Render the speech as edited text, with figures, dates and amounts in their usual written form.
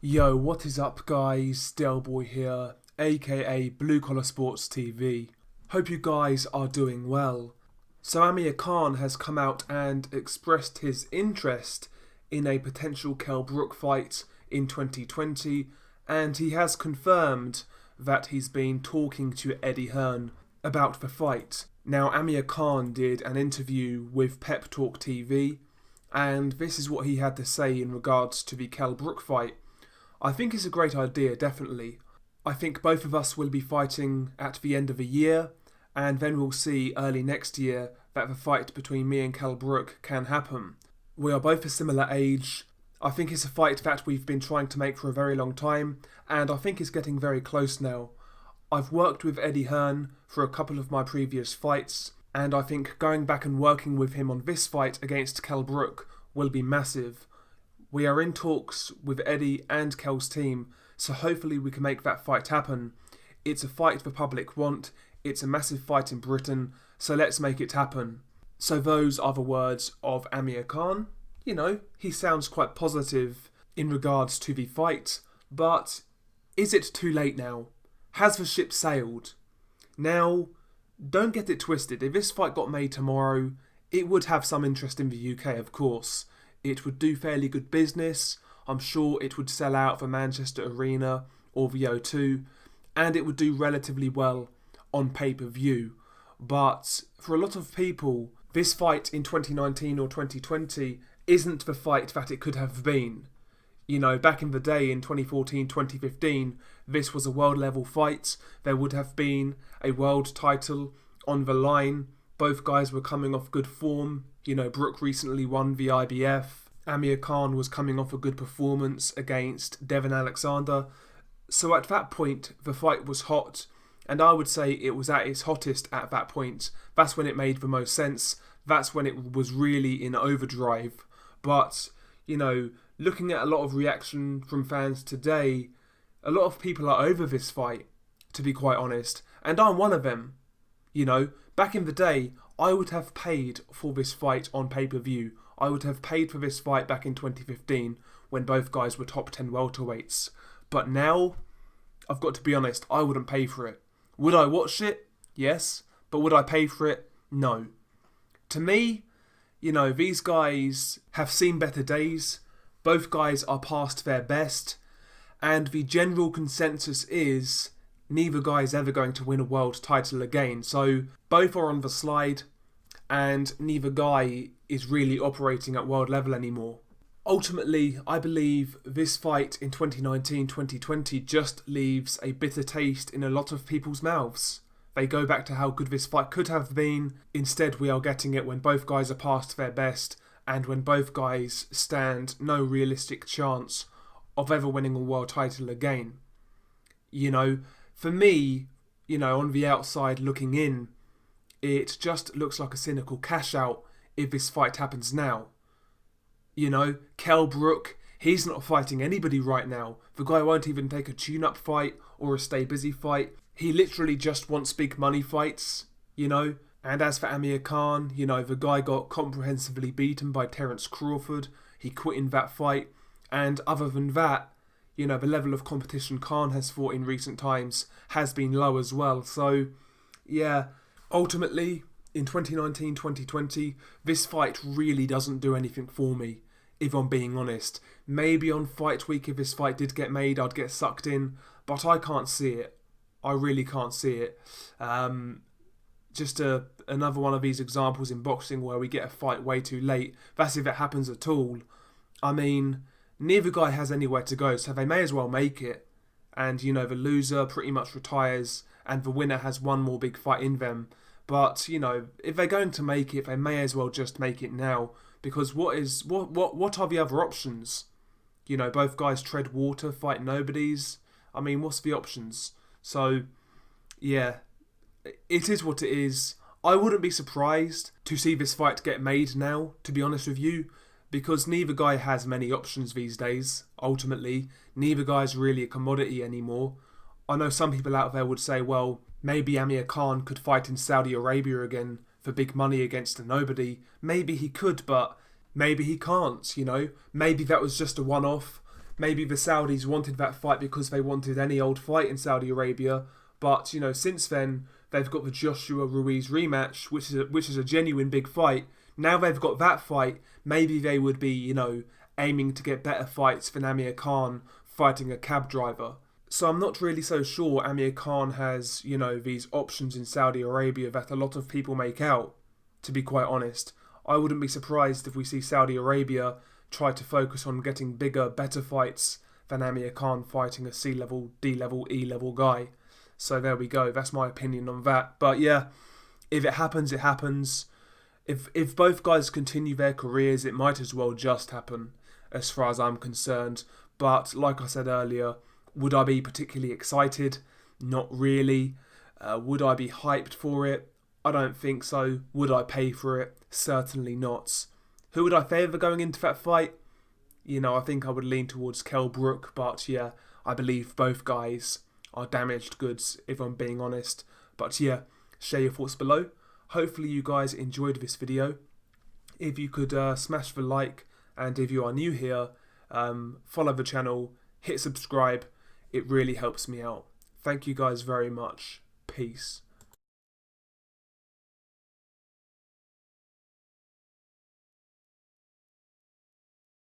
Yo, what is up guys? Delboy here, aka Blue Collar Sports TV. Hope you guys are doing well. So Amir Khan has come out and expressed his interest in a potential Kell Brook fight in 2020, and he has confirmed that he's been talking to Eddie Hearn about the fight. Now Amir Khan did an interview with Pep Talk TV, and this is what he had to say in regards to the Kell Brook fight. I think it's a great idea, definitely. I think both of us will be fighting at the end of the year, and then we'll see early next year that the fight between me and Kell Brook can happen. We are both a similar age. I think it's a fight that we've been trying to make for a very long time, and I think it's getting very close now. I've worked with Eddie Hearn for a couple of my previous fights, and I think going back and working with him on this fight against Kell Brook will be massive. We are in talks with Eddie and Kell's team, so hopefully we can make that fight happen. It's a fight the public want, it's a massive fight in Britain, so let's make it happen. So those are the words of Amir Khan. You know, he sounds quite positive in regards to the fight, but is it too late now? Has the ship sailed? Now, don't get it twisted, if this fight got made tomorrow, it would have some interest in the UK, of course. It would do fairly good business. I'm sure it would sell out for Manchester Arena or the O2, and it would do relatively well on pay-per-view. But for a lot of people, this fight in 2019 or 2020 isn't the fight that it could have been. You know, back in the day in 2014, 2015, this was a world level fight. There would have been a world title on the line. Both guys were coming off good form. You know, Brook recently won the IBF. Amir Khan was coming off a good performance against Devon Alexander. So at that point, the fight was hot. And I would say it was at its hottest at that point. That's when it made the most sense. That's when it was really in overdrive. But, you know, looking at a lot of reaction from fans today, a lot of people are over this fight, to be quite honest. And I'm one of them. You know, back in the day, I would have paid for this fight on pay-per-view. I would have paid for this fight back in 2015 when both guys were top 10 welterweights. But now, I've got to be honest, I wouldn't pay for it. Would I watch it? Yes. But would I pay for it? No. To me, you know, these guys have seen better days. Both guys are past their best. And the general consensus is neither guy is ever going to win a world title again. So both are on the slide, and neither guy is really operating at world level anymore. Ultimately, I believe this fight in 2019-2020 just leaves a bitter taste in a lot of people's mouths. They go back to how good this fight could have been. Instead, we are getting it when both guys are past their best, and when both guys stand no realistic chance of ever winning a world title again. You know, for me, you know, on the outside looking in, it just looks like a cynical cash out if this fight happens now. You know, Kell Brook, he's not fighting anybody right now. The guy won't even take a tune-up fight or a stay busy fight. He literally just wants big money fights, you know. And as for Amir Khan, you know, the guy got comprehensively beaten by Terence Crawford. He quit in that fight. And other than that, you know, the level of competition Khan has fought in recent times has been low as well. So, yeah, ultimately, in 2019-2020, this fight really doesn't do anything for me, if I'm being honest. Maybe on fight week, if this fight did get made, I'd get sucked in, but I can't see it. I really can't see it. Just another one of these examples in boxing where we get a fight way too late. That's if it happens at all. I mean, neither guy has anywhere to go, so they may as well make it. And, you know, the loser pretty much retires, and the winner has one more big fight in them. But, you know, if they're going to make it, they may as well just make it now. Because what are the other options? You know, both guys tread water, fight nobodies. I mean, what's the options? So, yeah, it is what it is. I wouldn't be surprised to see this fight get made now, to be honest with you, because neither guy has many options these days, ultimately. Neither guy's really a commodity anymore. I know some people out there would say, well, maybe Amir Khan could fight in Saudi Arabia again for big money against a nobody. Maybe he could, but maybe he can't, you know. Maybe that was just a one-off. maybe the Saudis wanted that fight because they wanted any old fight in Saudi Arabia, but you know, since then they've got the Joshua Ruiz rematch, which is a genuine big fight. Now they've got that fight, maybe they would be, you know, aiming to get better fights than Amir Khan fighting a cab driver. So I'm not really so sure Amir Khan has, you know, these options in Saudi Arabia that a lot of people make out, to be quite honest. I wouldn't be surprised if we see Saudi Arabia try to focus on getting bigger, better fights than Amir Khan fighting a C-level, D-level, E-level guy. So there we go, that's my opinion on that. But yeah, if it happens, it happens. If both guys continue their careers, it might as well just happen, as far as I'm concerned. But like I said earlier, would I be particularly excited? Not really. Would I be hyped for it? I don't think so. Would I pay for it? Certainly not. Who would I favour going into that fight? You know, I think I would lean towards Kell Brook, but yeah, I believe both guys are damaged goods, if I'm being honest. But yeah, share your thoughts below. Hopefully you guys enjoyed this video. If you could smash the like, and if you are new here, follow the channel, hit subscribe. It really helps me out. Thank you guys very much. Peace.